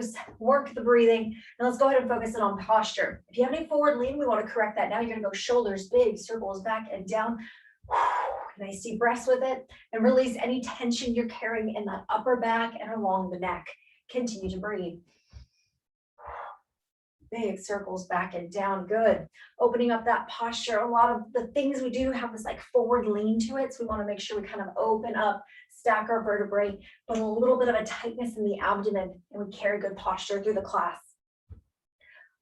loose, work the breathing, and let's go ahead and focus in on posture. If you have any forward lean, we want to correct that. Now you're gonna go shoulders big, circles back and down. Nice deep breaths with it, and release any tension you're carrying in that upper back and along the neck. Continue to breathe. Big circles back and down, good. Opening up that posture. A lot of the things we do have this like forward lean to it, so we want to make sure we kind of open up, stack our vertebrae, but a little bit of a tightness in the abdomen, and we carry good posture through the class.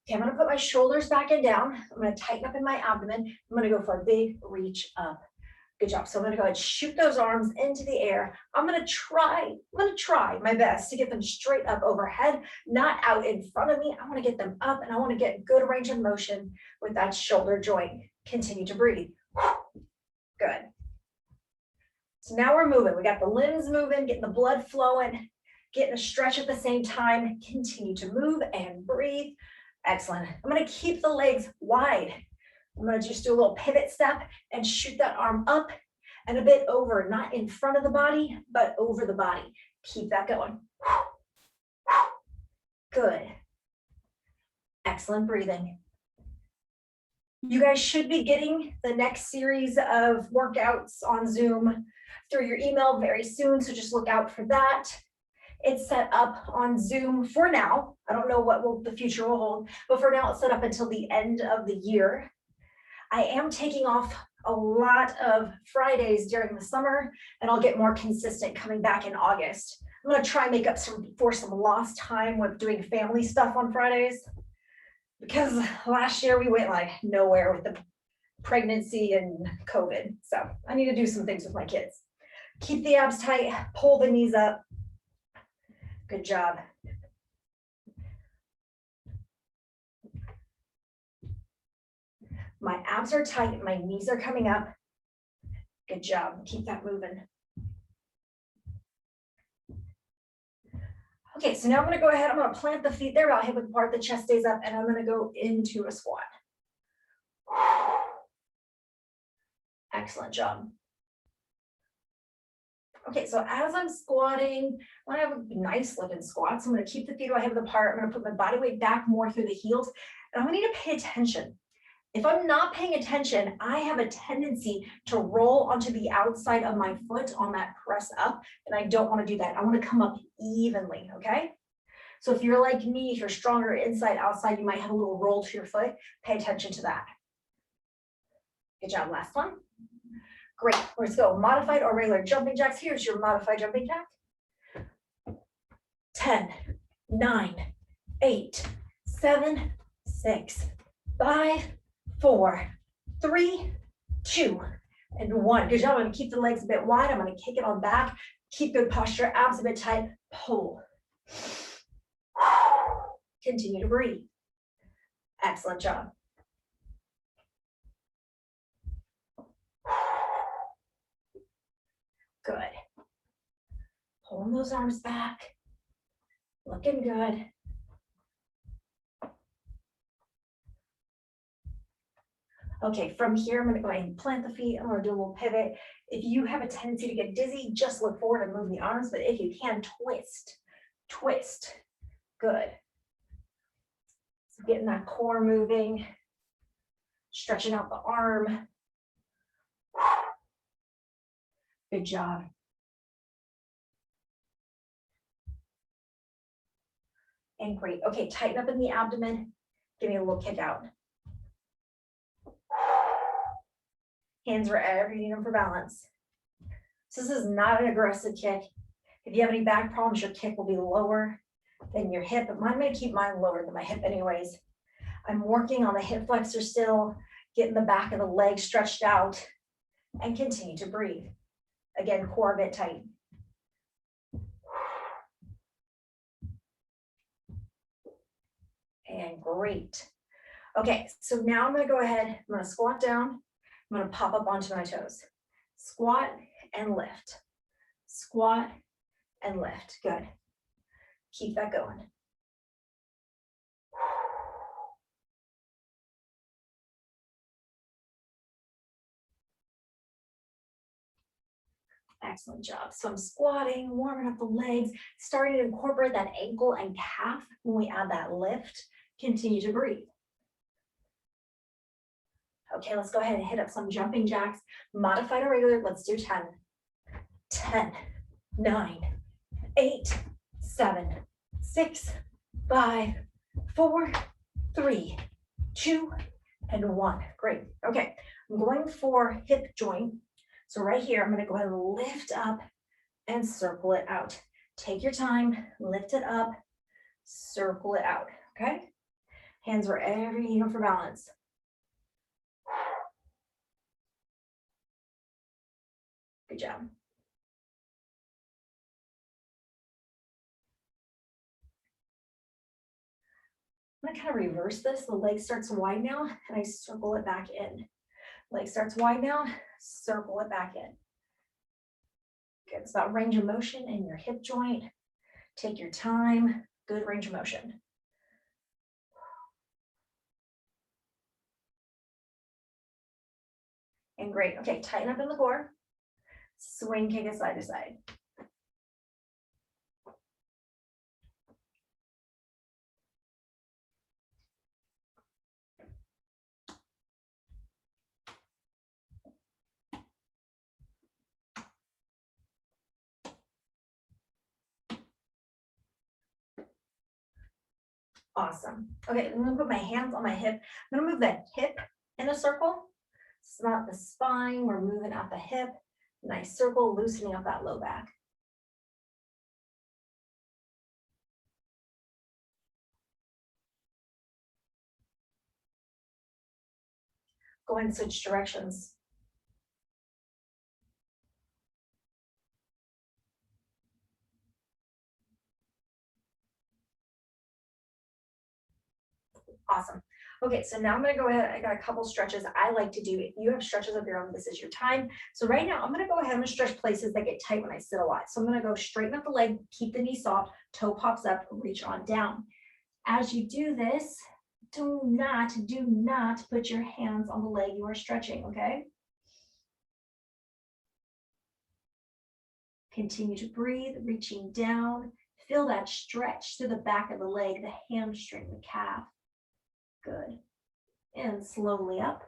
Okay, I'm gonna put my shoulders back and down. I'm gonna tighten up in my abdomen. I'm gonna go for a big reach up. Good job. So I'm gonna go ahead and shoot those arms into the air. I'm gonna try my best to get them straight up overhead, not out in front of me. I wanna get them up, and I wanna get good range of motion with that shoulder joint. Continue to breathe. Good. So now we're moving. We got the limbs moving, getting the blood flowing, getting a stretch at the same time. Continue to move and breathe. Excellent. I'm gonna keep the legs wide. I'm gonna just do a little pivot step and shoot that arm up and a bit over, not in front of the body, but over the body. Keep that going. Good. Excellent breathing. You guys should be getting the next series of workouts on Zoom through your email very soon, so just look out for that. It's set up on Zoom for now. I don't know what the future will hold, but for now it's set up until the end of the year. I am taking off a lot of Fridays during the summer, and I'll get more consistent coming back in August. I'm gonna try and make up for some lost time with doing family stuff on Fridays, because last year we went like nowhere with the pregnancy and COVID. So I need to do some things with my kids. Keep the abs tight, pull the knees up. Good job. My abs are tight, my knees are coming up. Good job, keep that moving. Okay, so now I'm gonna go ahead, I'm gonna plant the feet there about hip width apart, the chest stays up, and I'm gonna go into a squat. Excellent job. Okay, so as I'm squatting, I want to have a nice looking squat. So I'm going to keep the feet about hip width apart. I'm going to put my body weight back more through the heels, and I'm going to need to pay attention. If I'm not paying attention, I have a tendency to roll onto the outside of my foot on that press up, and I don't want to do that. I want to come up evenly, okay? So if you're like me, if you're stronger inside, outside, you might have a little roll to your foot. Pay attention to that. Good job, last one. Great, let's go. Modified or regular jumping jacks. Here's your modified jumping jack. 10, 9, 8, 7, 6, 5, 4, 3, 2, and 1. Good job. I'm going to keep the legs a bit wide. I'm going to kick it on back. Keep good posture. Abs a bit tight. Pull. Continue to breathe. Excellent job. Good. Pulling those arms back. Looking good. Okay, from here, I'm going to go ahead and plant the feet. I'm going to do a little pivot. If you have a tendency to get dizzy, just look forward and move the arms. But if you can, twist. Twist. Good. So getting that core moving. Stretching out the arm. Good job. And great. Okay, tighten up in the abdomen. Give me a little kick out. Hands wherever you need them for balance. So this is not an aggressive kick. If you have any back problems, your kick will be lower than your hip, but mine may keep mine lower than my hip anyways. I'm working on the hip flexor still, getting the back of the leg stretched out, and continue to breathe. Again, core a bit tight. And great. Okay, so now I'm going to go ahead, I'm going to squat down. I'm going to pop up onto my toes. Squat and lift. Squat and lift. Good. Keep that going. Excellent job. So I'm squatting, warming up the legs, starting to incorporate that ankle and calf when we add that lift. Continue to breathe. Okay, let's go ahead and hit up some jumping jacks. Modified or regular, let's do 10. 10, 9, 8, 7, 6, 5, 4, 3, 2, and 1. Great. Okay, I'm going for hip joint. So right here, I'm going to go ahead and lift up and circle it out. Take your time, lift it up, circle it out. Okay, hands wherever you need them for balance. Good job. I'm going to kind of reverse this. The leg starts wide now, and I circle it back in. Leg starts wide now, circle it back in. Good. It's about range of motion in your hip joint. Take your time. Good range of motion. And great. Okay, tighten up in the core. Swing, kick it side to side. Awesome. Okay, I'm gonna put my hands on my hip. I'm gonna move that hip in a circle. It's not the spine. We're moving out the hip. Nice circle, loosening up that low back. Go ahead and switch directions. Awesome. Okay, so now I'm gonna go ahead. I got a couple stretches I like to do. If you have stretches of your own, this is your time. So right now I'm gonna go ahead and stretch places that get tight when I sit a lot. So I'm gonna go straighten up the leg, keep the knee soft, toe pops up, reach on down. As you do this, do not put your hands on the leg you are stretching, okay? Continue to breathe, reaching down. Feel that stretch to the back of the leg, the hamstring, the calf. Good. And slowly up.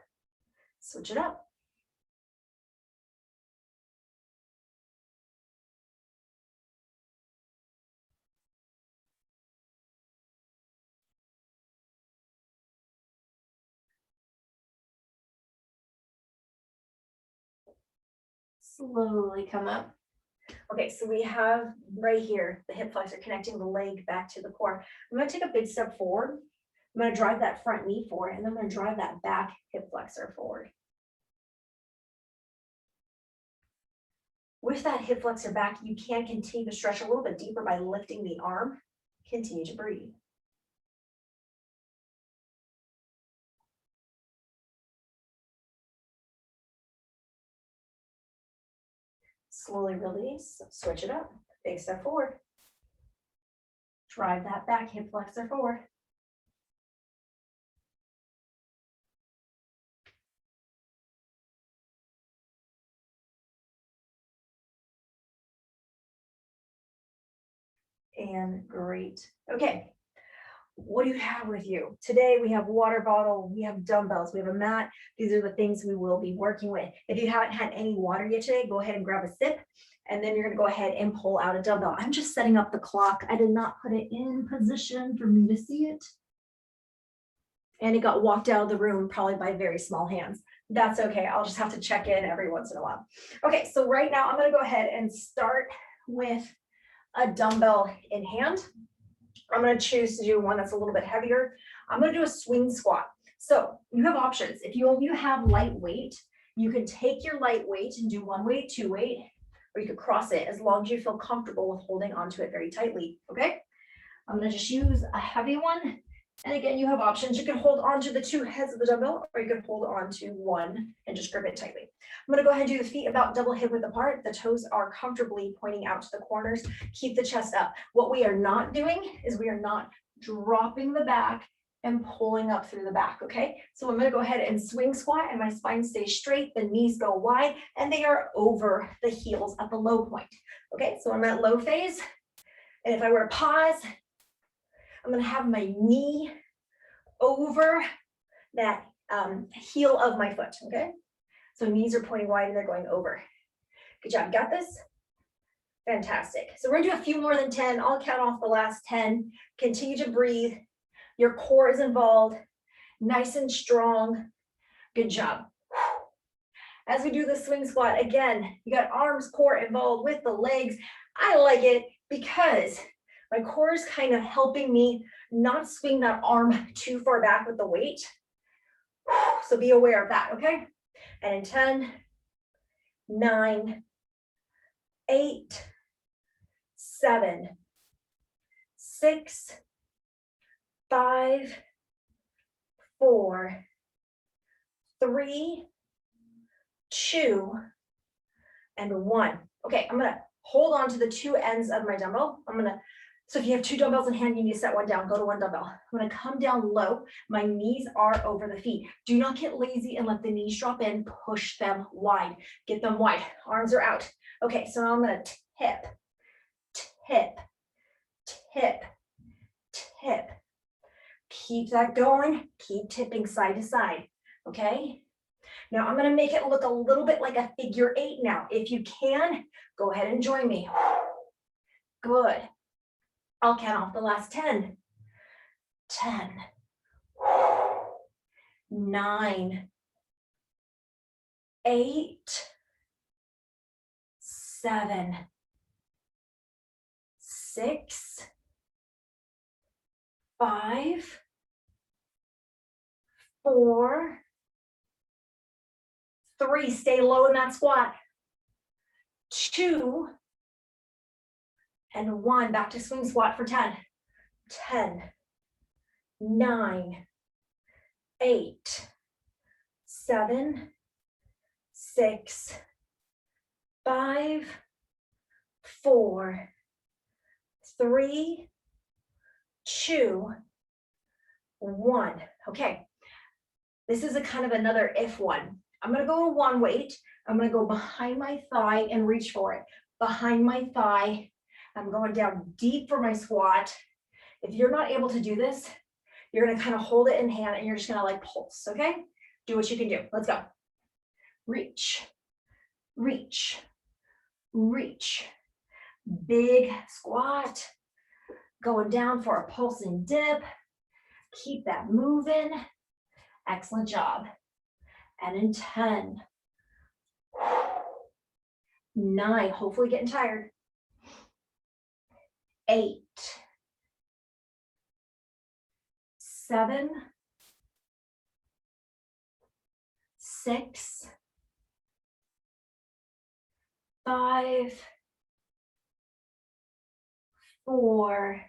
Switch it up. Slowly come up. Okay, so we have right here, the hip flexor connecting the leg back to the core. I'm gonna take a big step forward. I'm gonna drive that front knee forward, and then I'm gonna drive that back hip flexor forward. With that hip flexor back, you can continue to stretch a little bit deeper by lifting the arm. Continue to breathe. Slowly release, switch it up. Big step forward. Drive that back hip flexor forward. And great. Okay. What do you have with you? Today we have water bottle, we have dumbbells, we have a mat. These are the things we will be working with. If you haven't had any water yet today, go ahead and grab a sip, and then you're gonna go ahead and pull out a dumbbell. I'm just setting up the clock. I did not put it in position for me to see it. And it got walked out of the room probably by very small hands. That's okay. I'll just have to check in every once in a while. Okay, so right now I'm gonna go ahead and start with a dumbbell in hand. I'm going to choose to do one that's a little bit heavier. I'm going to do a swing squat. So you have options. If you have light weight, you can take your light weight and do one weight, two weight, or you could cross it as long as you feel comfortable with holding onto it very tightly. Okay. I'm going to just use a heavy one. And again, you have options. You can hold onto the two heads of the dumbbell, or you can hold onto one and just grip it tightly. I'm going to go ahead and do the feet about double hip width apart. The toes are comfortably pointing out to the corners. Keep the chest up. What we are not doing is we are not dropping the back and pulling up through the back, okay? So I'm gonna go ahead and swing squat and my spine stays straight, the knees go wide, and they are over the heels at the low point, okay? So I'm at low phase, and if I were to pause, I'm gonna have my knee over that heel of my foot, okay? So knees are pointing wide and they're going over. Good job, got this? Fantastic. So we're gonna do a few more than 10. I'll count off the last 10. Continue to breathe. Your core is involved, nice and strong. Good job. As we do the swing squat, again, you got arms, core involved with the legs. I like it because my core is kind of helping me not swing that arm too far back with the weight. So be aware of that, okay? And in 10, 9, 8, 7, 6, 5, 4, 3, 2, and 1. Okay, I'm gonna hold on to the two ends of my dumbbell. So if you have two dumbbells in hand, you need to set one down, go to one dumbbell. I'm gonna come down low. My knees are over the feet. Do not get lazy and let the knees drop in, push them wide. Get them wide, arms are out. Okay, so now I'm gonna tip, tip, tip, tip. Keep that going, keep tipping side to side, okay? Now I'm gonna make it look a little bit like a figure 8 now. If you can, go ahead and join me. Good. I'll count off the last 10. 10, 9, 8, 7, 6, 5, 4, 3, stay low in that squat. 2, and 1, back to swing squat for 10. 10, 9, 8, 7, 6, 5, 4, 3, 2, 1. Okay, this is a kind of another if one. I'm gonna go to one weight. I'm gonna go behind my thigh and reach for it. Behind my thigh. I'm going down deep for my squat. If you're not able to do this, you're gonna kind of hold it in hand and you're just gonna like pulse, okay? Do what you can do. Let's go. Reach, reach, reach. Big squat. Going down for a pulsing dip. Keep that moving. Excellent job. And in 10, 9, hopefully getting tired. 8, 7, 6, 5, 4,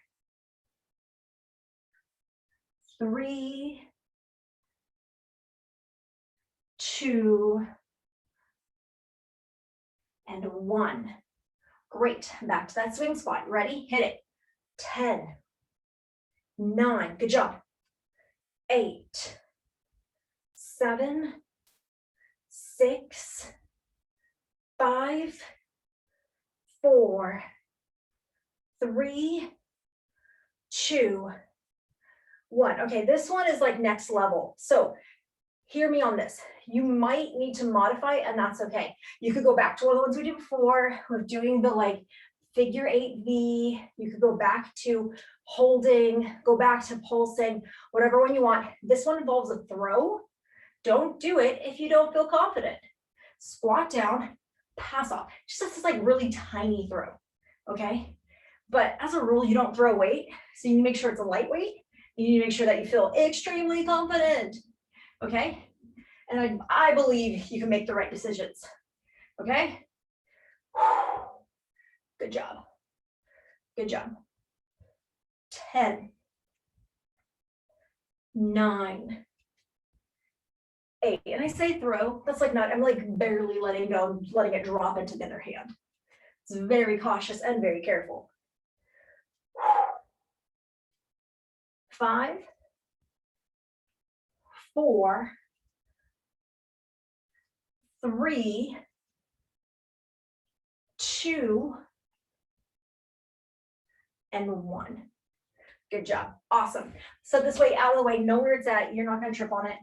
3, 2, and 1. Great, back to that swing squat. Ready? Hit it. 10, 9, good job. 8, 7, 6, 5, 4, 3, 2, 1. Okay, this one is like next level. So hear me on this. You might need to modify, and that's okay. You could go back to one of the ones we did before with doing the like figure 8V. You could go back to holding, go back to pulsing, whatever one you want. This one involves a throw. Don't do it if you don't feel confident. Squat down, pass off. Just this like really tiny throw, okay? But as a rule, you don't throw weight, so you need to make sure it's a lightweight. You need to make sure that you feel extremely confident, okay? And I believe you can make the right decisions, okay? Good job. Good job. 10, 9, 8. And I say throw, that's like not, I'm like barely letting go, letting it drop into the other hand. It's very cautious and very careful. 5, 4, 3, 2, and 1. Good job. Awesome. So this way, out of the way, know where it's at. You're not going to trip on it.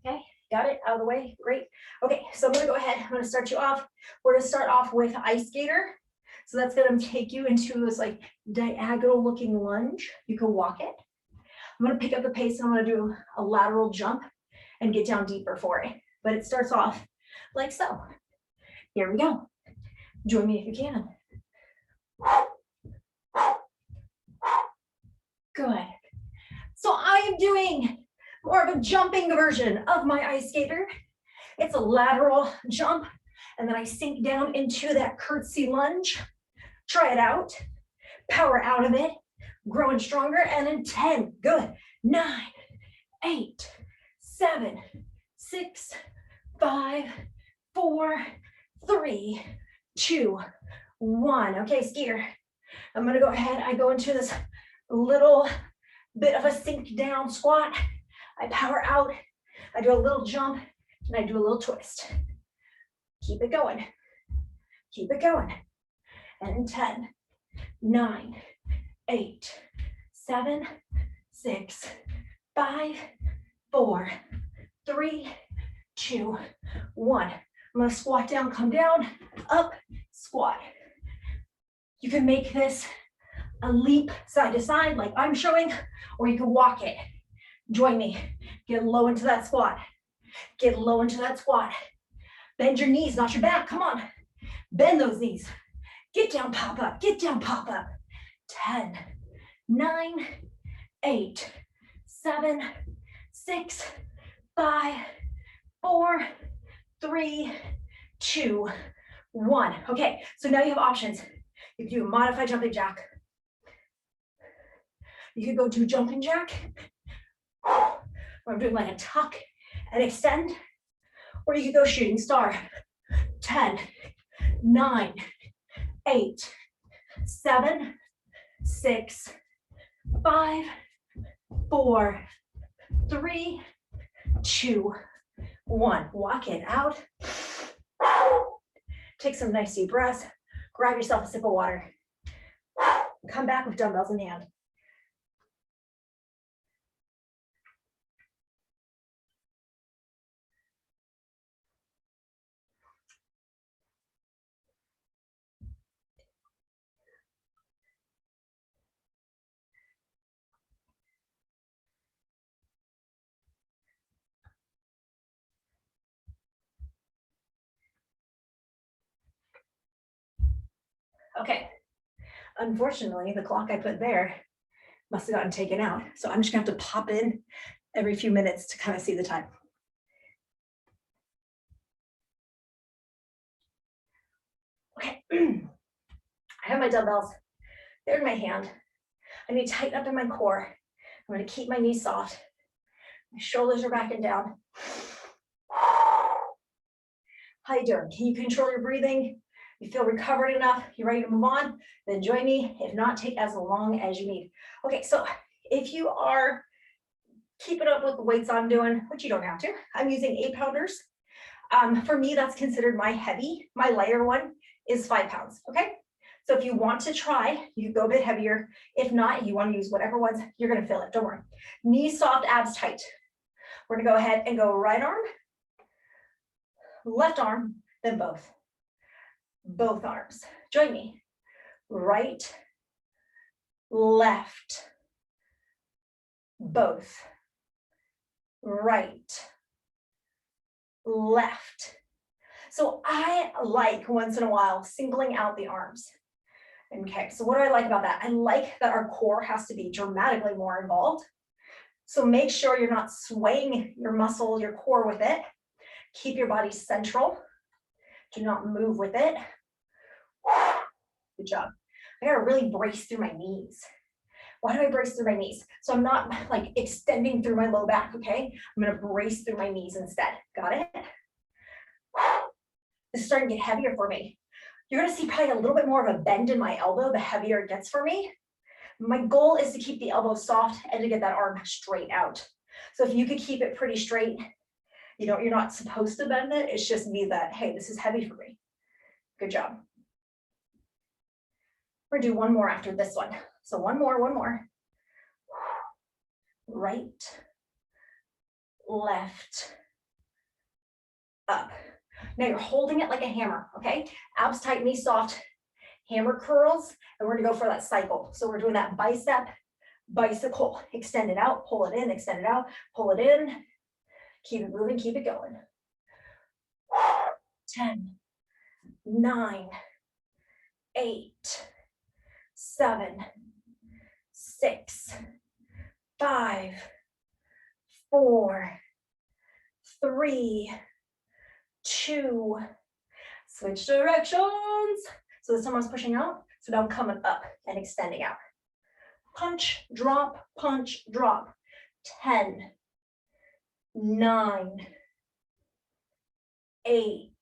Okay, got it out of the way. Great. Okay, so I'm going to go ahead. I'm going to start you off. We're going to start off with ice skater. So that's going to take you into this like diagonal looking lunge. You can walk it. I'm going to pick up the pace and I'm going to do a lateral jump and get down deeper for it. But it starts off like so. Here we go. Join me if you can. Good. So I am doing more of a jumping version of my ice skater. It's a lateral jump, and then I sink down into that curtsy lunge. Try it out. Power out of it. Growing stronger. And in 10. Good. 9, 8, 7, 6, 5, 4, 3, 2, 1. Okay, skier. I'm going to go ahead. I go into this little bit of a sink down squat. I power out. I do a little jump and I do a little twist. Keep it going. Keep it going. And in 10, 9, 8, 7, 6, 5, 4, 3, 2, 1. I'm going to squat down, come down, up, squat. You can make this a leap side to side like I'm showing, or you can walk it. Join me. Get low into that squat. Get low into that squat. Bend your knees, not your back. Come on. Bend those knees. Get down, pop up. Get down, pop up. 10, 9, 8, 7, 6, 5, 4, 3, 2, 1. Okay, so now you have options. You can do a modified jumping jack. You could go to jumping jack, where I'm doing like a tuck and extend, or you could go shooting star. 10, 9, 8, 7, 6, 5, 4, 3, 2, 1. Walk it out. Take some nice deep breaths. Grab yourself a sip of water. Come back with dumbbells in hand. Okay, unfortunately, the clock I put there must have gotten taken out. So I'm just gonna have to pop in every few minutes to kind of see the time. Okay, I have my dumbbells. They're in my hand. I need to tighten up in my core. I'm gonna keep my knees soft. My shoulders are back and down. How you doing? Can you control your breathing? You feel recovered enough? You ready to move on? Then join me. If not, take as long as you need. Okay, so if you are keeping up with the weights I'm doing, which you don't have to, I'm using 8 pounders. For me, that's considered my heavy. My lighter one is 5 pounds, okay? So if you want to try, you can go a bit heavier. If not, you want to use whatever ones, you're gonna feel it, don't worry. Knees soft, abs tight. We're gonna go ahead and go right arm, left arm, then both. Both arms. Join me. Right, left, both. Right, left. So I like once in a while singling out the arms. Okay, so what do I like about that? I like that our core has to be dramatically more involved. So make sure you're not swaying your muscle, your core with it. Keep your body central. Do not move with it. Good job. I gotta really brace through my knees. Why do I brace through my knees? So I'm not like extending through my low back, okay? I'm gonna brace through my knees instead. Got it? This is starting to get heavier for me. You're gonna see probably a little bit more of a bend in my elbow the heavier it gets for me. My goal is to keep the elbow soft and to get that arm straight out. So if you could keep it pretty straight, you're not supposed to bend it. It's just me that, hey, this is heavy for me. Good job. We're gonna do one more after this one. So one more. Right, left, up. Now you're holding it like a hammer, okay? Abs tight, knees soft, hammer curls, and we're gonna go for that cycle. So we're doing that bicep, bicycle. Extend it out, pull it in, extend it out, pull it in. Keep it moving, keep it going. 10, 9, 8, 7, 6, 5, 4, 3, 2, switch directions. So this time I was pushing out, so now I'm coming up and extending out. Punch, drop, 10, 9, 8,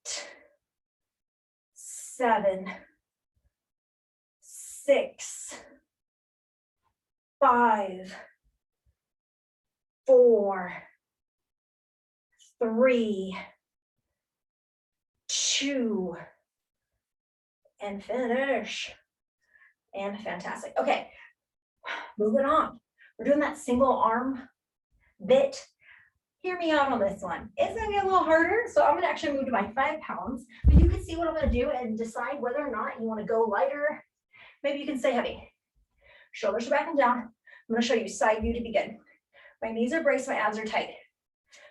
7, 6, 5, 4, 3, 2, and finish. And fantastic. Okay, moving on. We're doing that single arm bit. Hear me out on this one. It's gonna be a little harder, so I'm gonna actually move to my 5 pounds, but you can see what I'm gonna do and decide whether or not you wanna go lighter. Maybe you can stay heavy. Shoulders are back and down. I'm gonna show you side view to begin. My knees are braced, my abs are tight.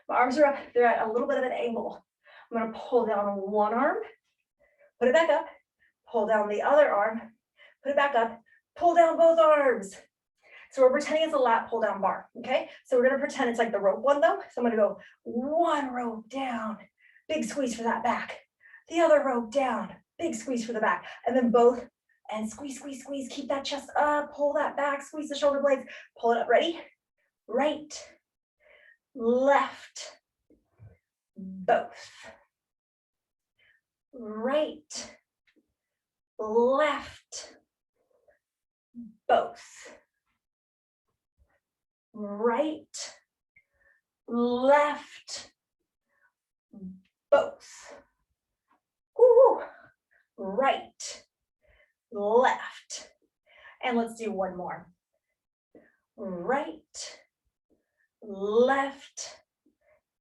My arms are up, they're at a little bit of an angle. I'm gonna pull down one arm, put it back up, pull down the other arm, put it back up, pull down both arms. So we're pretending it's a lat pull down bar, okay? So we're gonna pretend it's like the rope one though. So I'm gonna go one rope down, big squeeze for that back. The other rope down, big squeeze for the back. And then both, and squeeze, squeeze, squeeze. Keep that chest up, pull that back, squeeze the shoulder blades, pull it up, ready? Right, left, both. Right, left, both. Right, left, both. Woo. Right, left. And let's do one more. Right, left,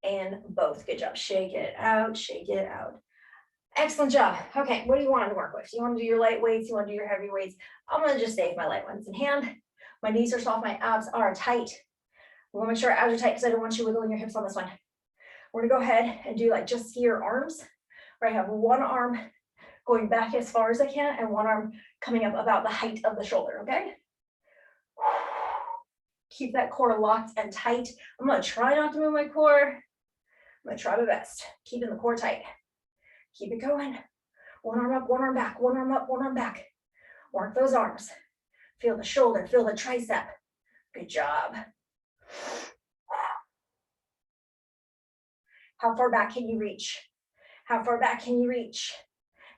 and both. Good job. Shake it out, shake it out. Excellent job. Okay, what do you want to work with? Do you want to do your light weights? You want to do your heavy weights? I'm going to just stay with my light ones in hand. My knees are soft, my abs are tight. We want to make sure our abs are tight because I don't want you wiggling your hips on this one. We're going to go ahead and do like just skier arms, where I have one arm going back as far as I can and one arm coming up about the height of the shoulder, okay? Keep that core locked and tight. I'm going to try not to move my core. I'm going to try my best. Keeping the core tight. Keep it going. One arm up, one arm back, one arm up, one arm back. Work those arms. Feel the shoulder, feel the tricep. Good job. How far back can you reach? How far back can you reach?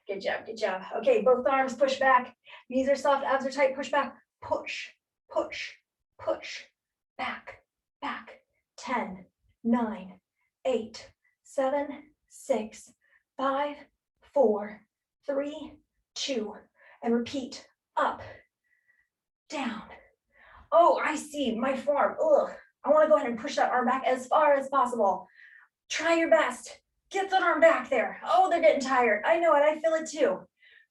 Good job, good job. Okay, both arms push back. Knees are soft, abs are tight, push back. Push, push, push. Back, back. 10, 9, 8, 7, 6, 5, 4, 3, 2, and repeat. Up, down. Oh, I see my form. Ugh. I want to go ahead and push that arm back as far as possible. Try your best. Get that arm back there. Oh, they're getting tired. I know it. I feel it too.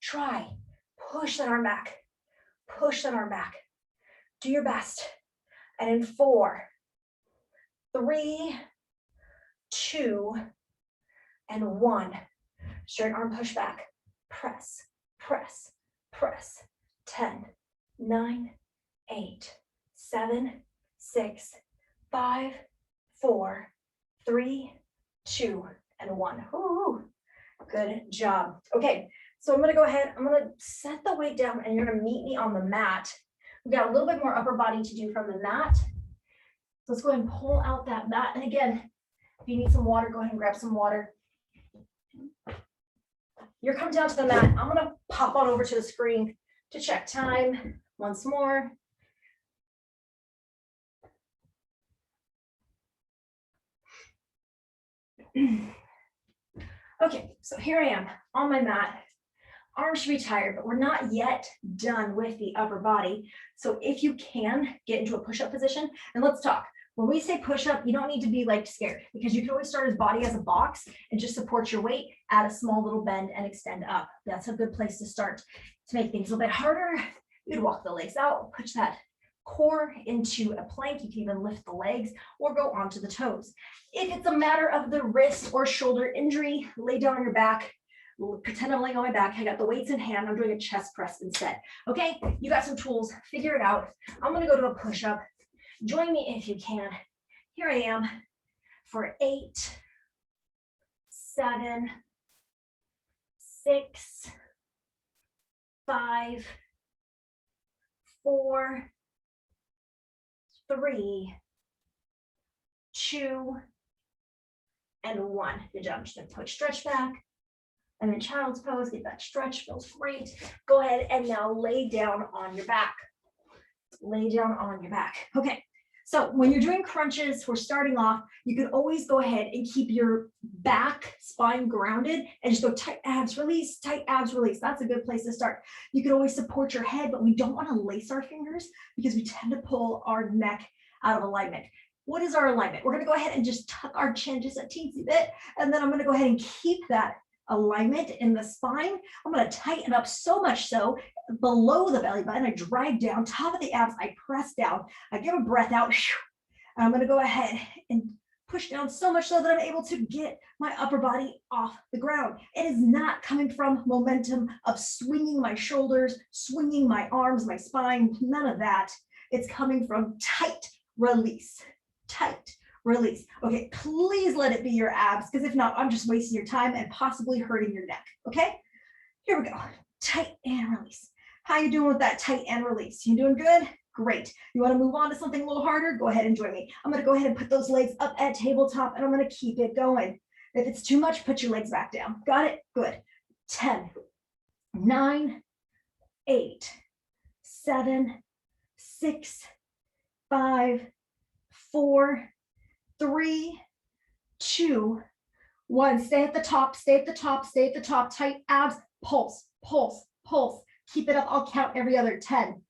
Try. Push that arm back. Push that arm back. Do your best. And in 4, 3, 2, and 1. Straight arm push back. Press, press, press. 10, 9, 8, 7, 6, 5, 4, 3, 2, and 1. Ooh, good job. Okay, so I'm gonna go ahead, I'm gonna set the weight down and you're gonna meet me on the mat. We've got a little bit more upper body to do from the mat. Let's go ahead and pull out that mat. And again, if you need some water, go ahead and grab some water. You're coming down to the mat. I'm gonna pop on over to the screen to check time once more. Okay, so here I am on my mat. Arms should be tired, but we're not yet done with the upper body. So if you can get into a push-up position, and let's talk. When we say push-up, you don't need to be like scared, because you can always start as body as a box and just support your weight, add a small little bend and extend up. That's a good place to start. To make things a little bit harder, you'd walk the legs out, push that core into a plank. You can even lift the legs or go onto the toes. If it's a matter of the wrist or shoulder injury, lay down on your back. Pretend I'm laying on my back. I got the weights in hand. I'm doing a chest press instead. Okay, you got some tools. Figure it out. I'm going to go to a push-up. Join me if you can. Here I am for 8, 7, 6, 5, 4, 3, 2, and 1. Good job. I'm just going to push, stretch back. I'm in child's pose. Get that stretch. Feels great. Go ahead and now lay down on your back. Lay down on your back. Okay. So when you're doing crunches, we're starting off, you can always go ahead and keep your back spine grounded and just go tight abs release, tight abs release. That's a good place to start. You can always support your head, but we don't want to lace our fingers because we tend to pull our neck out of alignment. What is our alignment? We're going to go ahead and just tuck our chin just a teensy bit, and then I'm going to go ahead and keep that alignment in the spine. I'm going to tighten up so much so below the belly button. I drag down top of the abs. I press down. I give a breath out. And I'm going to go ahead and push down so much so that I'm able to get my upper body off the ground. It is not coming from momentum of swinging my shoulders, swinging my arms, my spine, none of that. It's coming from tight release, tight release. Okay, please let it be your abs, because if not, I'm just wasting your time and possibly hurting your neck. Okay, here we go. Tight and release. How you doing with that tight and release? You doing good? Great. You want to move on to something a little harder? Go ahead and join me. I'm going to go ahead and put those legs up at tabletop, and I'm going to keep it going. If it's too much, put your legs back down. Got it? Good. 10, 9, 8, 7, 6, 5, 4, 3, 2, 1. Stay at the top, stay at the top, stay at the top. Tight abs, pulse, pulse, pulse. Keep it up. I'll count every other. 10,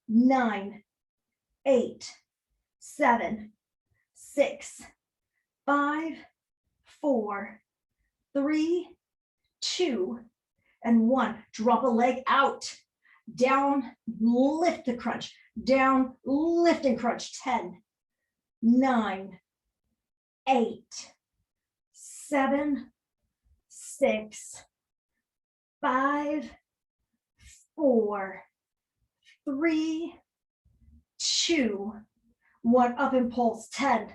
9, 8, 7, 6, 5, 4, 3, 2, and 1. Drop a leg out. Down, lift the crunch. Down, lift and crunch. 10, 9, 8, 7, 6, 5, 4, 3, 2, 1. Up and pulse. 10,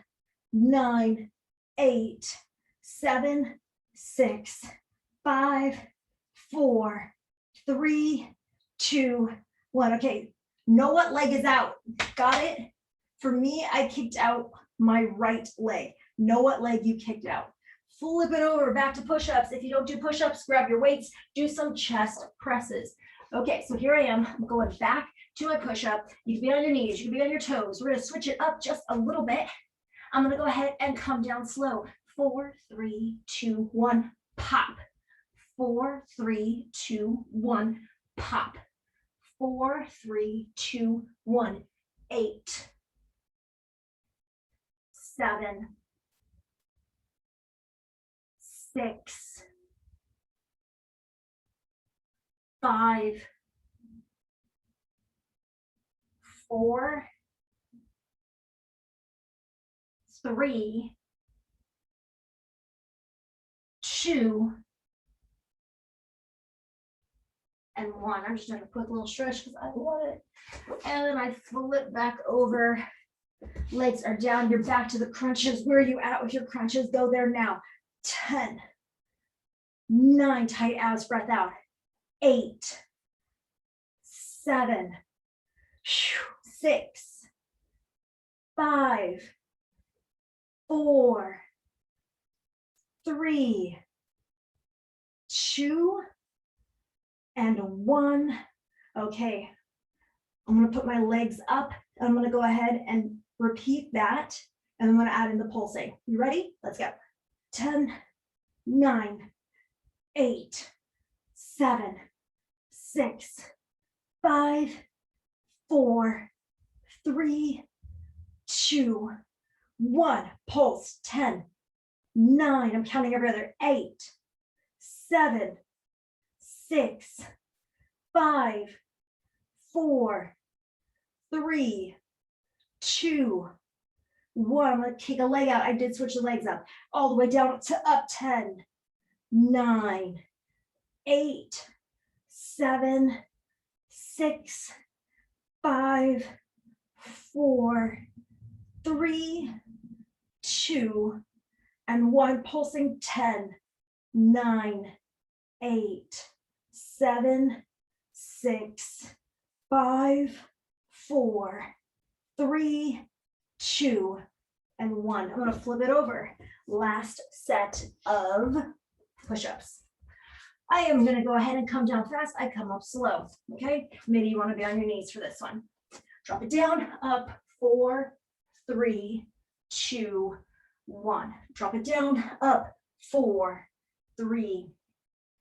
9, 8, 7, 6, 5, 4, 3, 2, 1. Okay, know what leg is out. Got it? For me, I kicked out my right leg. Know what leg you kicked out. Flip it over, back to push-ups. If you don't do push-ups, grab your weights, do some chest presses. Okay, so here I am. I'm going back to my push-up. You can be on your knees, you can be on your toes. We're gonna switch it up just a little bit. I'm gonna go ahead and come down slow. 4, 3, 2, 1, pop. 4, 3, 2, 1, pop. 4, 3, 2, 1, 8, 7, 6, 5, 4, 3, 2, and 1. I'm just doing a quick little stretch because I love it. And then I flip back over. Legs are down. You're back to the crunches. Where are you at with your crunches? Go there now. 10, 9, tight abs, breath out. 8, 7, 6, 5, 4, 3, 2, and 1. Okay, I'm going to put my legs up. I'm going to go ahead and repeat that, and I'm going to add in the pulsing. You ready? Let's go. 10, 9, 8, 7, 6, 5, 4, 3, 2, 1. Pulse. 10, 9. I'm counting every other. 8, 7, 6, 5, 4, 3, 2, 1. I'm going to kick a leg out. I did switch the legs up. All the way down to up. 10, 9, 8, 7, 6, 5, 4, 3, 2, and 1. Pulsing. 10, 9, 8, 7, 6, 5, 4, 3, 2, and 1. I'm going to flip it over. Last set of push-ups. I am going to go ahead and come down fast. I come up slow. Okay. Maybe you want to be on your knees for this one. Drop it down, up, 4, 3, 2, 1. Drop it down, up, 4, 3,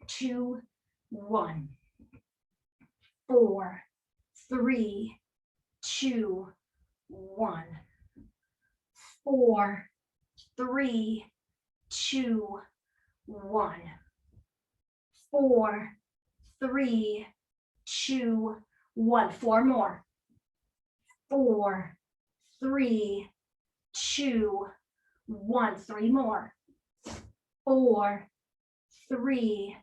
2, 1. 4, 3, 2, 1. 4, 3, 2, 1. 4, 3, 2, 1. 4 more. 4, 3, 2, 1. 3 more. 4, 3,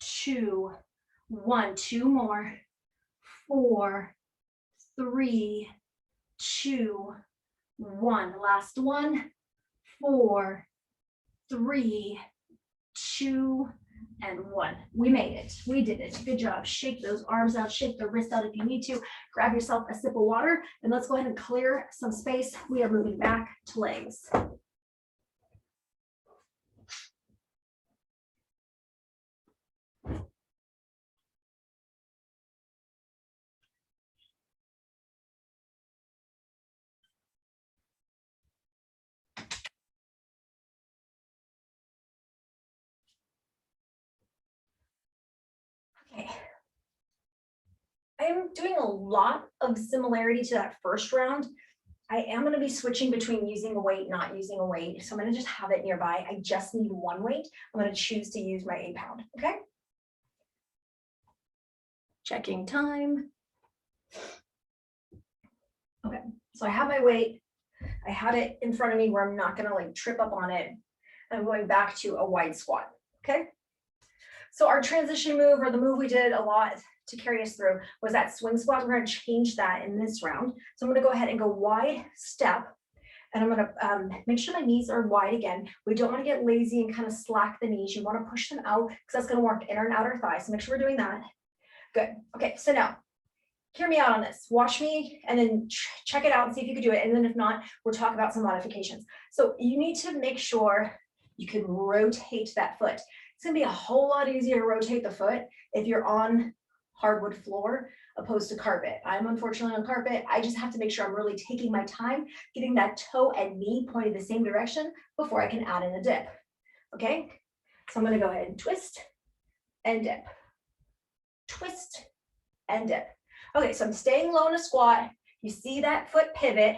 2, 1. 2 more. 4, 3, 2, 1. Last one. 4, 3, 2, and 1. We made it. We did it. Good job. Shake those arms out. Shake the wrist out if you need to. Grab yourself a sip of water, and let's go ahead and clear some space. We are moving back to legs. Okay. I am doing a lot of similarity to that first round. I am going to be switching between using a weight, not using a weight. So I'm going to just have it nearby. I just need one weight. I'm going to choose to use my 8 pound. Okay. Checking time. Okay. So I have my weight. I had it in front of me where I'm not going to like trip up on it. I'm going back to a wide squat. Okay. So our transition move, or the move we did a lot to carry us through, was that swing squat. We're going to change that in this round. So I'm going to go ahead and go wide step, and I'm going to make sure my knees are wide again. We don't want to get lazy and kind of slack the knees. You want to push them out because that's going to work inner and outer thighs. So make sure we're doing that. Good. Okay. So now hear me out on this. Watch me and then check it out and see if you can do it. And then if not, we'll talk about some modifications. So you need to make sure you can rotate that foot. It's going to be a whole lot easier to rotate the foot if you're on hardwood floor opposed to carpet. I'm unfortunately on carpet. I just have to make sure I'm really taking my time, getting that toe and knee pointed the same direction before I can add in a dip. Okay, so I'm going to go ahead and twist and dip. Twist and dip. Okay, so I'm staying low in a squat. You see that foot pivot,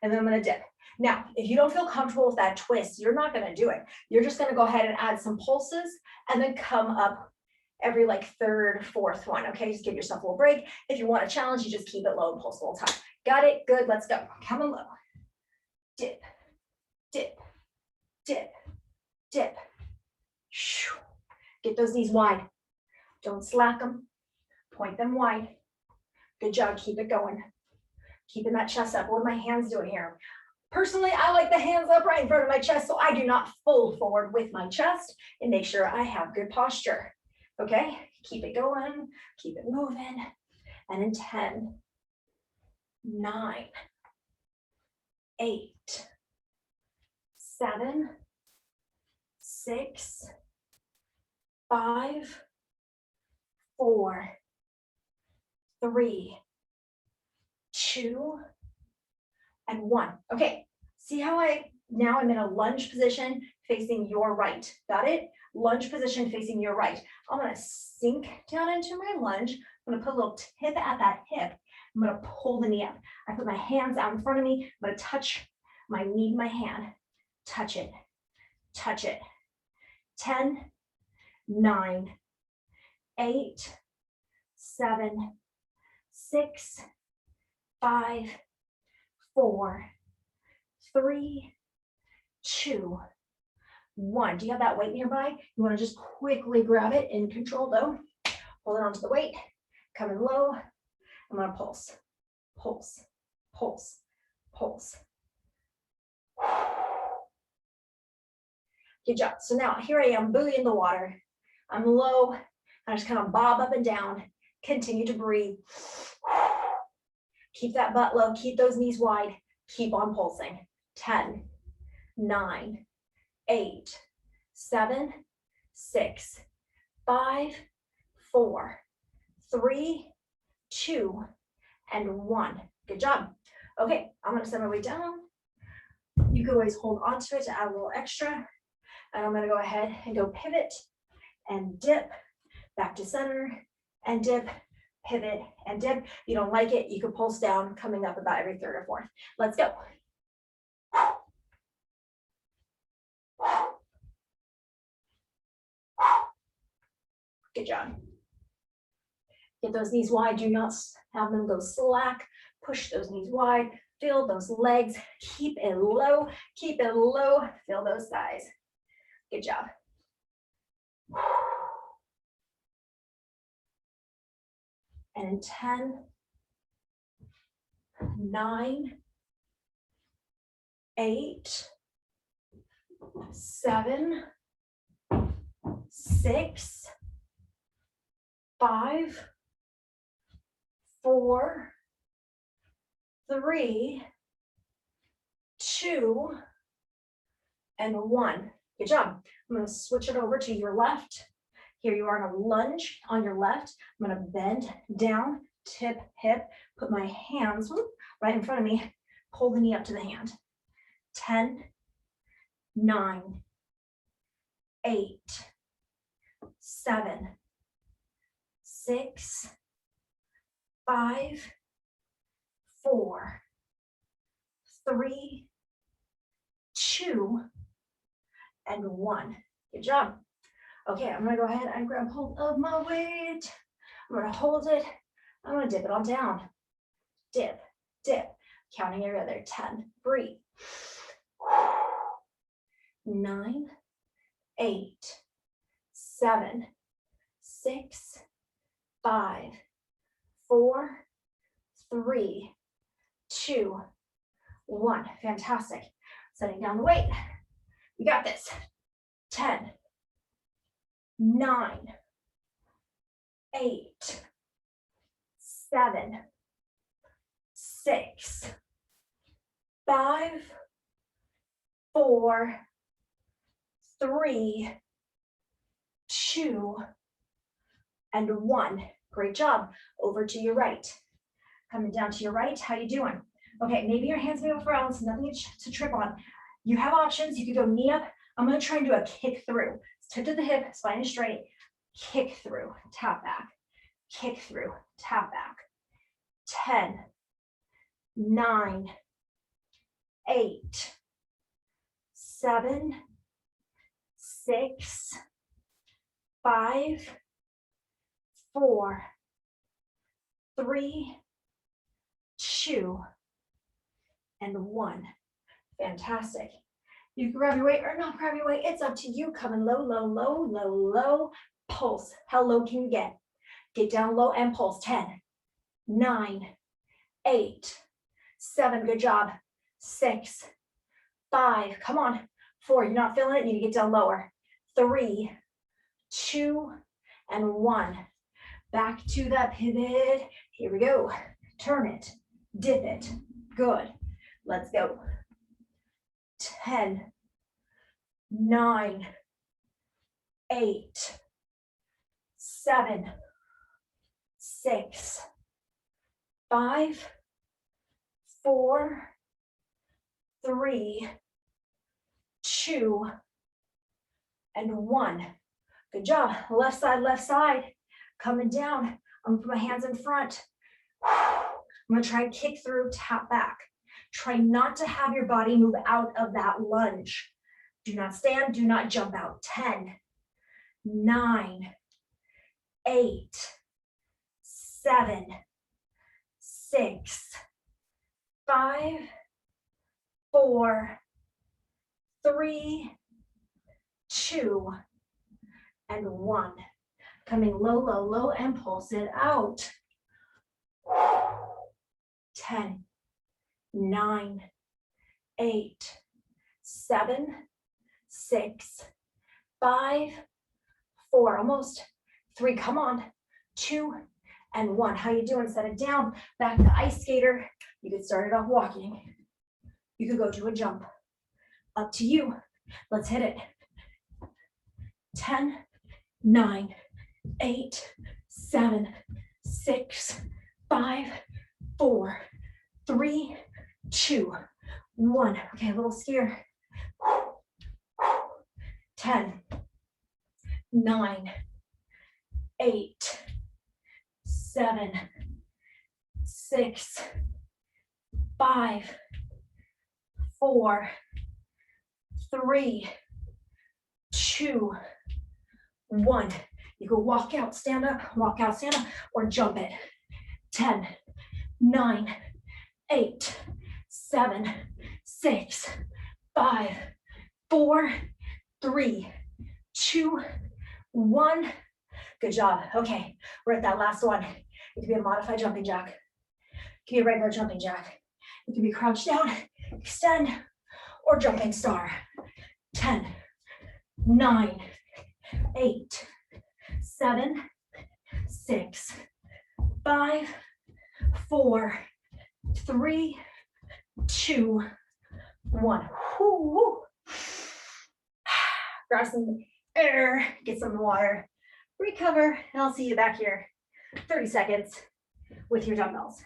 and then I'm going to dip. Now, if you don't feel comfortable with that twist, you're not going to do it. You're just going to go ahead and add some pulses and then come up every like third, fourth one. Okay, just give yourself a little break. If you want a challenge, you just keep it low and pulse the whole time. Got it? Good. Let's go. Coming low. Dip, dip, dip, dip. Get those knees wide. Don't slack them. Point them wide. Good job. Keep it going. Keeping that chest up. What are my hands doing here? Personally, I like the hands up right in front of my chest, so I do not fold forward with my chest and make sure I have good posture. Okay, keep it going, keep it moving. And in 10, 9, 8, 7, 6, 5, 4, 3, 2, and 1. Okay, see how I Now I'm in a lunge position facing your right. Got it? Lunge position facing your right. I'm gonna sink down into my lunge. I'm gonna put a little tip at that hip. I'm gonna pull the knee up. I put my hands out in front of me. I'm gonna touch my knee, my hand. Touch it, touch it. 10, 9, 8, 7, 6, 5, 4, 3, 2, 1. Do you have that weight nearby? You want to just quickly grab it in control though. Hold it onto the weight, coming low. I'm gonna pulse, pulse, pulse, pulse. Good job. So now here I am, buoy in the water. I'm low. I just kind of bob up and down. Continue to breathe. Keep that butt low. Keep those knees wide. Keep on pulsing. 10, 9, 8, 7, 6, 5, 4, 3, 2, and 1. Good job. Okay, I'm going to set my weight down. You can always hold onto it to add a little extra. And I'm going to go ahead and go pivot and dip back to center and dip, pivot and dip. If you don't like it, you can pulse down, coming up about every third or fourth. Let's go. Good job. Get those knees wide. Do not have them go slack. Push those knees wide. Feel those legs. Keep it low. Keep it low. Feel those thighs. Good job. And in 10, 9, 8, 7, 6, 5, 4, 3, 2, and 1. Good job. I'm going to switch it over to your left. Here you are in a lunge on your left. I'm going to bend down, tip, hip, put my hands right in front of me, pull the knee up to the hand. 10, 9, 8, 7, 6, 5, 4, 3, 2, and 1. Good job. Okay, I'm gonna go ahead and grab hold of my weight. I'm gonna hold it. I'm gonna dip it on down. Dip, dip. Counting every other. 10. Breathe. 9, 8, 7, 6, 5, 4, 3, 2, 1. Fantastic. Setting down the weight. We got this. 10, 9, 8, 7, 6, 5, 4, 3, 2, and 1. Great job. Over to your right. Coming down to your right. How you doing? Okay, maybe your hands may go around, so nothing to trip on. You have options. You could go knee up. I'm going to try and do a kick through. Tip to the hip, spine is straight. Kick through, tap back. Kick through, tap back. 10, 9, 8, 7, 6, 5, 4, 3, 2, and 1. Fantastic. You can grab your weight or not grab your weight. It's up to you. Coming low, low, low, low, low. Pulse. How low can you get? Get down low and pulse. 10, 9, 8, 7. Good job. 6, 5. Come on. 4. You're not feeling it. You need to get down lower. 3, 2, and 1. Back to that pivot. Here we go. Turn it. Dip it. Good. Let's go. 10, 9, 8, 7, 6, 5, 4, 3, 2, and 1. Good job. Left side. Coming down. I'm gonna put my hands in front. I'm gonna try and kick through, tap back. Try not to have your body move out of that lunge. Do not stand, do not jump out. 10, 9, 8, 7, 6, 5, 4, 3, 2, and 1. Coming low, and pulse it out. 10, 9, 8, 7, 6, 5, 4, almost 3, come on, 2, and 1. How you doing? Set it down. Back to ice skater. You could start it off walking. You could go to a jump. Up to you. Let's hit it. 10, 9, 8, 7, 6, 5, 4, 3, 2, 1. Okay, a little skier. 10, 9, 8, 7, 6, 5, 4, 3, 2, 1. You go walk out, stand up, or jump it. 10, 9, 8, 7, 6, 5, 4, 3, 2, 1. Good job. Okay, we're at that last one. It could be a modified jumping jack. It could be a regular jumping jack. It could be crouch down, extend, or jumping star. 10, 9, 8, 7, 6, 5, 4, 3, 2, 1. Woo. Grab some air, get some water, recover, and I'll see you back here 30 seconds with your dumbbells.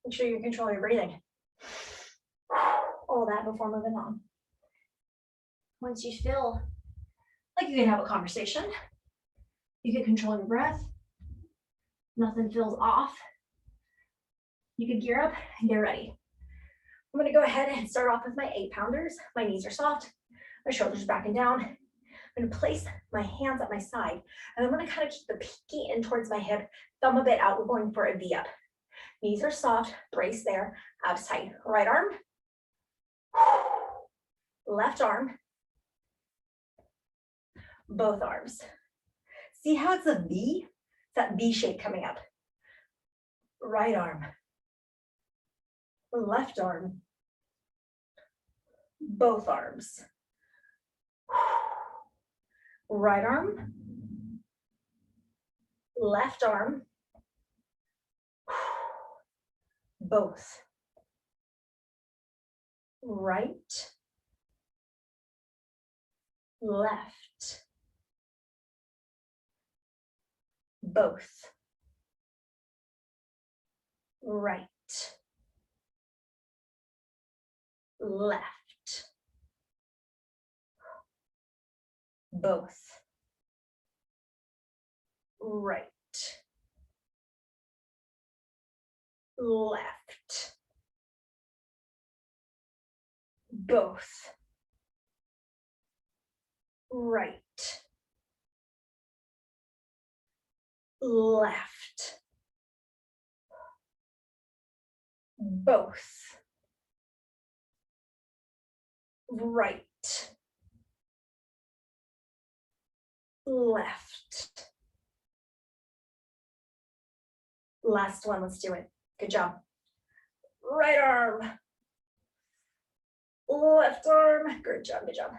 Make sure you control your breathing. All that before moving on. Once you feel like you can have a conversation, you can control your breath. Nothing feels off. You can gear up and get ready. I'm gonna go ahead and start off with my 8-pounders. My knees are soft, my shoulders are back and down. I'm gonna place my hands at my side, and I'm gonna kind of keep the pinky in towards my hip, thumb a bit out. We're going for a V up. Knees are soft, brace there, abs tight. Right arm, left arm, both arms. See how it's a V? It's that V shape coming up. Right arm, left arm, both arms. Right arm, left arm, both. Right, left, both. Right, left, both. Right, left, both. Right, left, both. Right, left. Last one, let's do it. Good job. Right arm, left arm, good job, good job.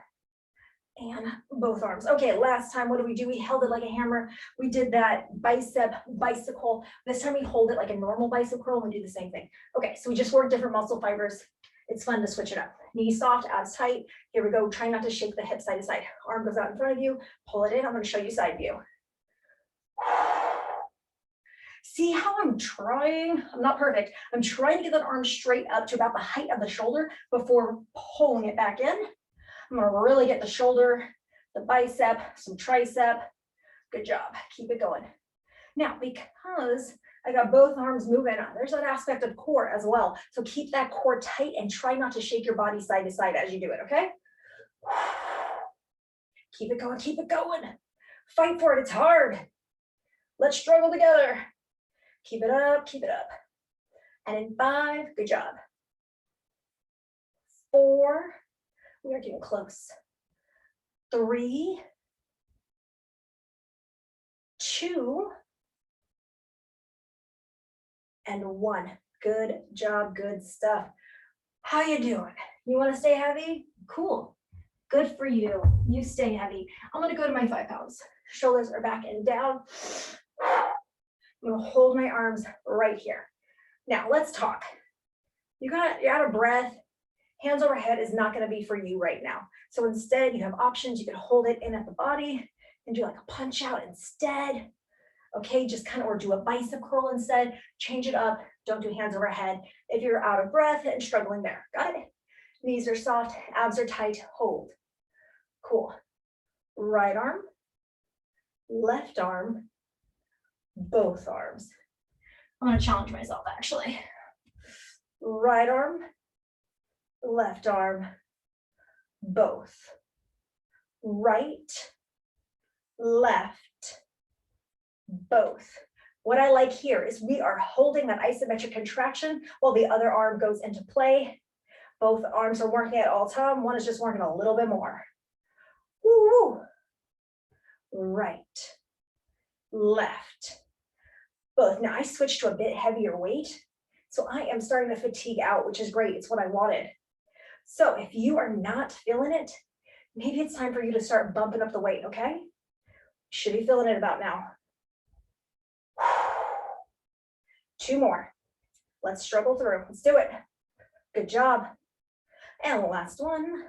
And both arms. Okay, last time, what did we do? We held it like a hammer. We did that bicep bicycle. This time we hold it like a normal bicycle and we do the same thing. Okay, so we just work different muscle fibers. It's fun to switch it up. Knees soft, abs tight. Here we go. Try not to shake the hip side to side. Arm goes out in front of you. Pull it in. I'm going to show you side view. See how I'm trying? I'm not perfect. I'm trying to get that arm straight up to about the height of the shoulder before pulling it back in. I'm gonna really get the shoulder, the bicep, some tricep. Good job. Keep it going. Now, because I got both arms moving, there's that aspect of core as well. So keep that core tight and try not to shake your body side to side as you do it, okay? Keep it going, keep it going. Fight for it, it's hard. Let's struggle together. Keep it up, keep it up. And in 5, good job. 4, we are getting close. 3, 2, and 1. Good job, good stuff. How you doing? You want to stay heavy? Cool. Good for you. You stay heavy. I'm going to go to my 5 pounds. Shoulders are back and down. I'm going to hold my arms right here. Now let's talk. You're out of breath. Hands overhead is not going to be for you right now. So instead, you have options. You can hold it in at the body and do like a punch out instead. Okay, just kind of, or do a bicep curl instead. Change it up. Don't do hands overhead if you're out of breath and struggling there. Got it? Knees are soft, abs are tight. Hold. Cool. Right arm, left arm, both arms. I'm going to challenge myself actually. Right arm, left arm, both. Right, left, both. What I like here is we are holding that isometric contraction while the other arm goes into play. Both arms are working at all time. One is just working a little bit more. Woo. Right, left, both. Now I switched to a bit heavier weight, so I am starting to fatigue out, which is great. It's what I wanted. So if you are not feeling it, maybe it's time for you to start bumping up the weight, okay? Should be feeling it about now. 2 more. Let's struggle through. Let's do it. Good job. And the last one.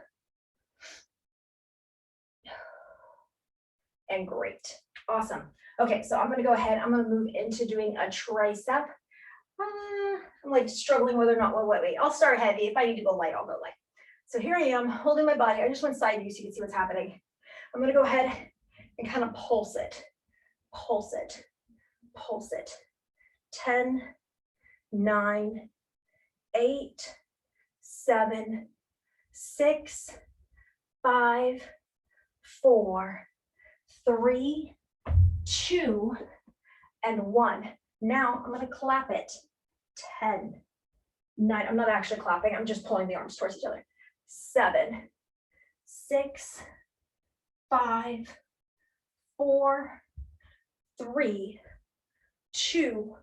And great. Awesome. Okay, so I'm going to go ahead. I'm going to move into doing a tricep. I'm like struggling whether or not, wait. I'll start heavy. If I need to go light, I'll go light. So here I am holding my body. I just went side view so you can see what's happening. I'm going to go ahead and kind of pulse it. Pulse it. Pulse it. 10, 9, 8, 7, 6, 5, 4, 3, 2, and 1. Now I'm going to clap it. 10, 9. I'm not actually clapping. I'm just pulling the arms towards each other. 7, 6, 5, 4, 3, 2,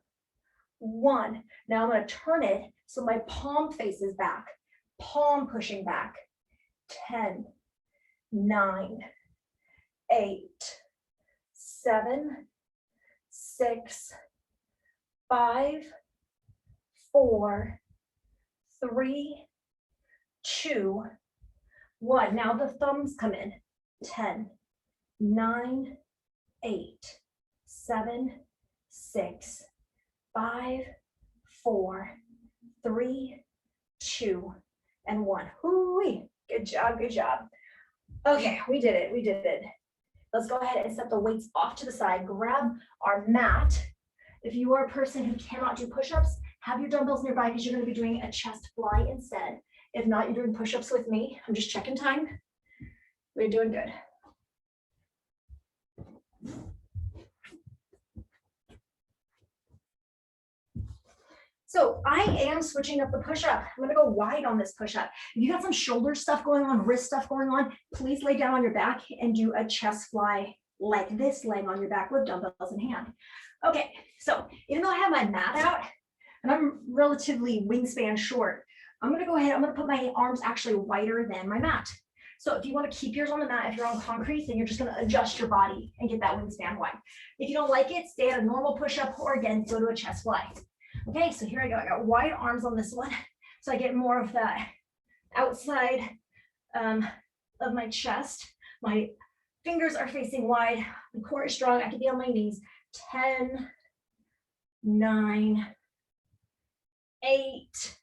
1. Now I'm going to turn it so my palm faces back. Palm pushing back. 10, 9, 8, 7, 6, 5, 4, 3, 2, 1. Now the thumbs come in. 10, 9, 8, 7, 6, 5, 4, 3, 2, and 1. Hoo-wee. Good job, good job. Okay, we did it. Let's go ahead and set the weights off to the side. Grab our mat. If you are a person who cannot do push-ups, have your dumbbells nearby because you're going to be doing a chest fly instead. If not, you're doing push-ups with me. I'm just checking time. We're doing good. So I am switching up the push-up. I'm gonna go wide on this push-up. If you got some shoulder stuff going on, wrist stuff going on, please lay down on your back and do a chest fly like this, laying on your back with dumbbells in hand. Okay, so even though I have my mat out and I'm relatively wingspan short, I'm gonna go ahead, I'm gonna put my arms actually wider than my mat. So if you want to keep yours on the mat, if you're on concrete, then you're just gonna adjust your body and get that wingspan wide. If you don't like it, stay at a normal push-up, or again, go to a chest fly. Okay, so here I go. I got wide arms on this one. So I get more of that outside of my chest. My fingers are facing wide. The core is strong. I can be on my knees. 10, 9, 8,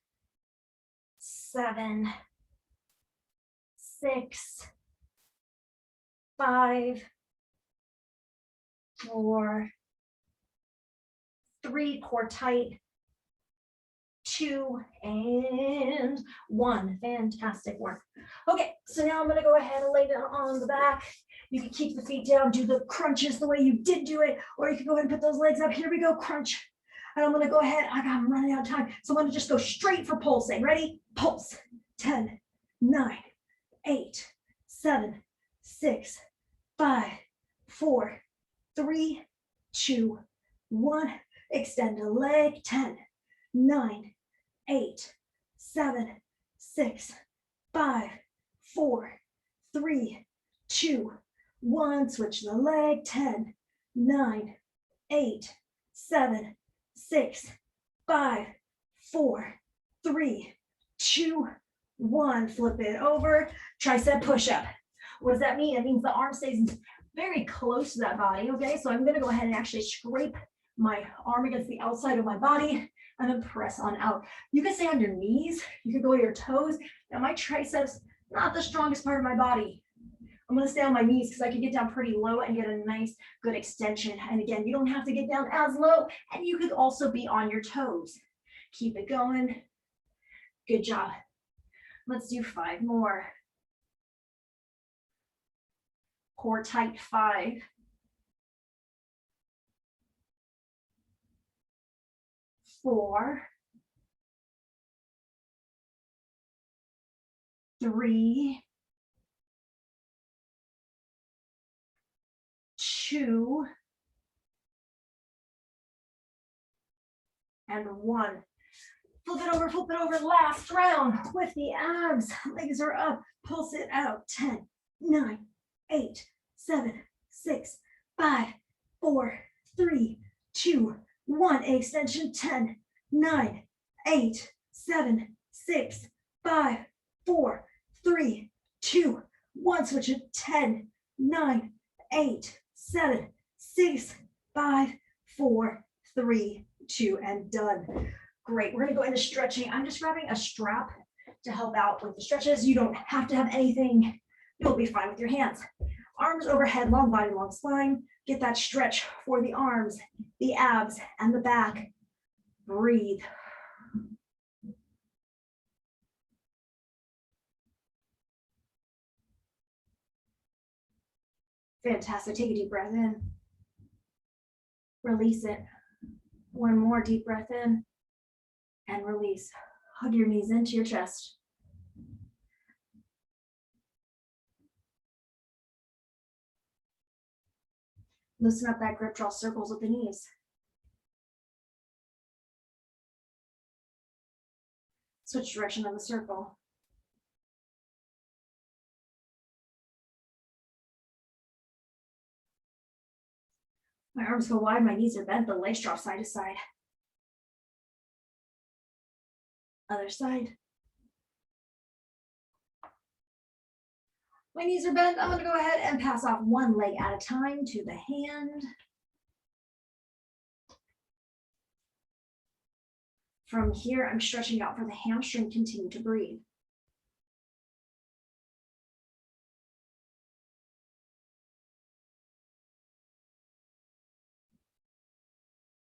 7, 6, 5, 4, 3, core tight, 2, and 1. Fantastic work. Okay, so now I'm gonna go ahead and lay down on the back. You can keep the feet down, do the crunches the way you did do it, or you can go ahead and put those legs up. Here we go, crunch. And I'm gonna go ahead, I'm running out of time. So I'm gonna just go straight for pulsing. Ready? Pulse. 10, 9, 8, 7, 6, 5, 4, 3, 2, 1. Extend a leg. 10, 9, 8, 7, 6, 5, 4, 3, 2, 1. Switch the leg. 10, 9, 8, 7, 6, 5, 4, 3, 2, 1. Flip it over. Tricep push-up. What does that mean? It means the arm stays very close to that body. Okay, so I'm gonna go ahead and actually scrape my arm against the outside of my body and then press on out. You can stay on your knees. You can go to your toes. Now my triceps, not the strongest part of my body. I'm gonna stay on my knees because I can get down pretty low and get a nice, good extension. And again, you don't have to get down as low, and you could also be on your toes. Keep it going. Good job. Let's do 5 more. Core tight. 5. 4. 3. 2. And 1. Flip it over, last round with the abs. Legs are up, pulse it out. 10, 9, 8, 7, 6, 5, 4, 3, 2, 1. Extension. 10, 9, 8, 7, 6, 5, 4, 3, 2, 1. Switch it. 10, 9, 8, 7, 6, 5, 4, 3, 2, and done. Great. We're going to go into stretching. I'm just grabbing a strap to help out with the stretches. You don't have to have anything. You'll be fine with your hands. Arms overhead, long body, long spine. Get that stretch for the arms, the abs, and the back. Breathe. Fantastic. Take a deep breath in. Release it. One more deep breath in. And release. Hug your knees into your chest. Loosen up that grip, draw circles with the knees. Switch direction of the circle. My arms go wide, my knees are bent, the legs drop side to side. Other side. My knees are bent. I'm going to go ahead and pass off one leg at a time to the hand. From here, I'm stretching out for the hamstring. Continue to breathe.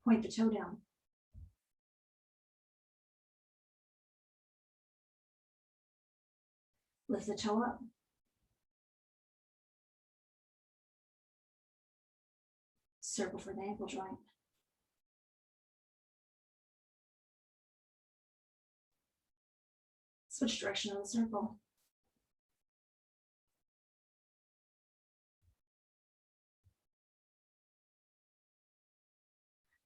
Point the toe down. Lift the toe up. Circle for the ankle joint. Switch direction of the circle.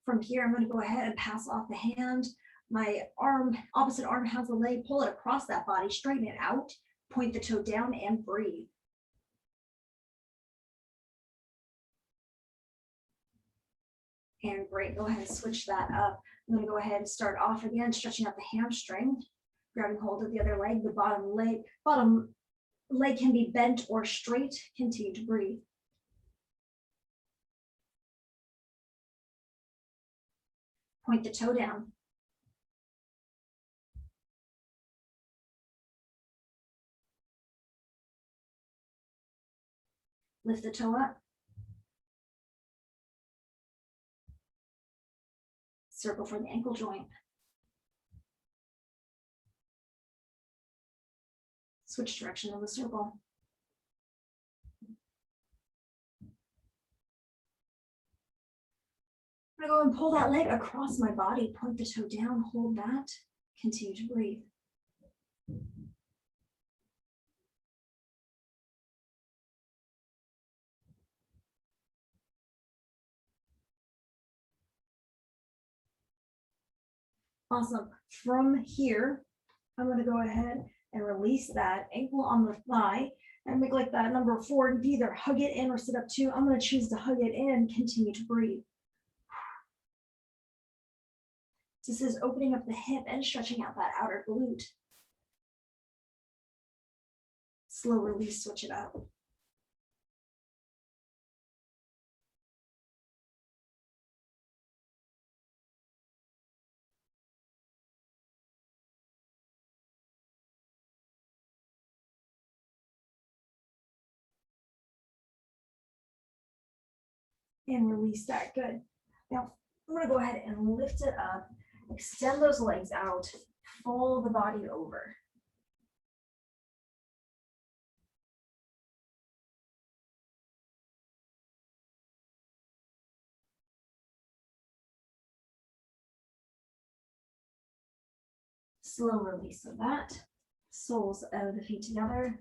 From here, I'm going to go ahead and pass off the hand. My arm, opposite arm has a leg, pull it across that body, straighten it out, point the toe down and breathe. And great, go ahead and switch that up. I'm gonna go ahead and start off again, stretching out the hamstring, grabbing hold of the other leg, the bottom leg can be bent or straight. Continue to breathe. Point the toe down. Lift the toe up. Circle for the ankle joint. Switch direction of the circle. I'm gonna go and pull that leg across my body, point the toe down, hold that, continue to breathe. Awesome. From here, I'm gonna go ahead and release that ankle on the thigh and make like that number 4. You can either hug it in or sit up too. I'm gonna choose to hug it in, continue to breathe. This is opening up the hip and stretching out that outer glute. Slow release, switch it up. And release that, good. Now, I'm gonna go ahead and lift it up, extend those legs out, fold the body over. Slow release of that. Soles of the feet together.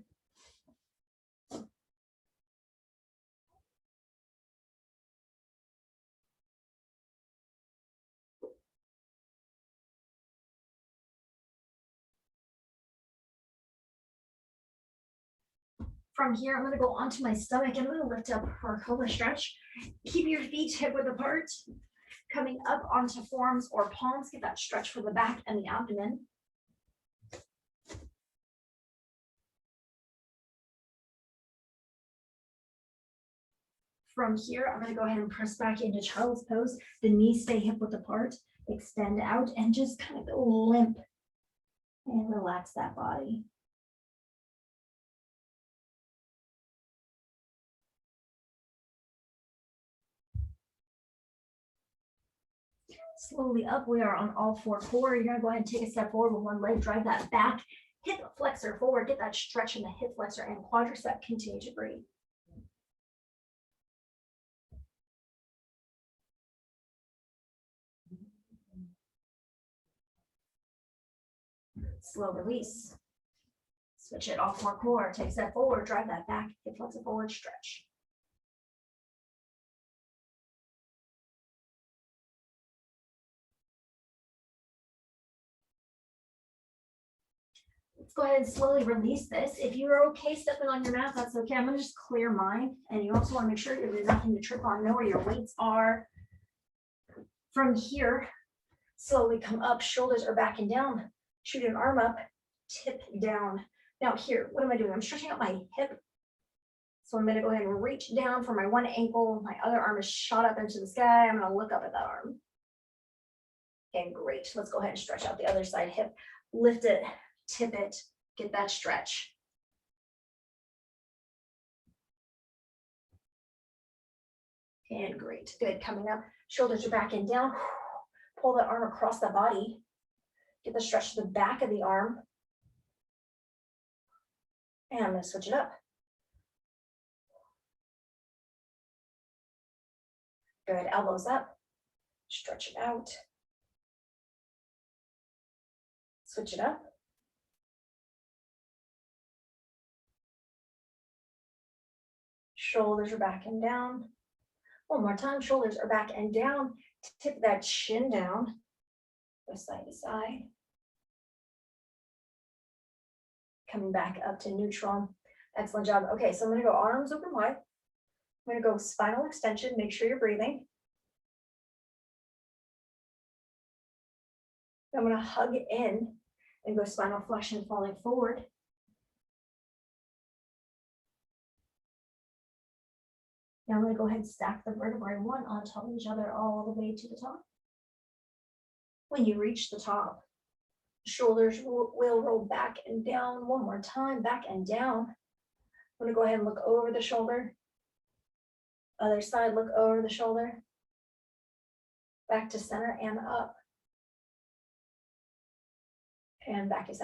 From here, I'm going to go onto my stomach and I'm going to lift up for a cobra stretch. Keep your feet hip width apart. Coming up onto forearms or palms, get that stretch for the back and the abdomen. From here, I'm going to go ahead and press back into child's pose. The knees stay hip width apart, extend out, and just kind of limp and relax that body. Slowly up, we are on all 4 core. You're going to go ahead and take a step forward with one leg, drive that back, hip flexor forward, get that stretch in the hip flexor and quadricep, continue to breathe. Slow release. Switch it, all 4 core, take a step forward, drive that back, hip flexor forward, stretch. Let's go ahead and slowly release this. If you're okay stepping on your mat, that's okay. I'm gonna just clear mine. And you also wanna make sure there's nothing to trip on, know where your weights are. From here, slowly come up, shoulders are back and down. Shoot an arm up, tip down. Now here, what am I doing? I'm stretching out my hip. So I'm gonna go ahead and reach down for my one ankle. My other arm is shot up into the sky. I'm gonna look up at that arm. And great, let's go ahead and stretch out the other side hip. Lift it, tip it, get that stretch. And great, good, coming up, shoulders are back and down. Pull the arm across the body. Get the stretch to the back of the arm. And I'm gonna switch it up. Good, elbows up, stretch it out. Switch it up. Shoulders are back and down. One more time, shoulders are back and down. Tip that chin down. Go side to side. Coming back up to neutral. Excellent job. Okay, so I'm gonna go arms open wide. I'm gonna go spinal extension, make sure you're breathing. I'm gonna hug in and go spinal flexion falling forward. Now I'm gonna go ahead and stack the vertebrae one on top of each other all the way to the top. When you reach the top, shoulders will roll back and down one more time, back and down. I'm gonna go ahead and look over the shoulder. Other side, look over the shoulder. Back to center and up. And back to center.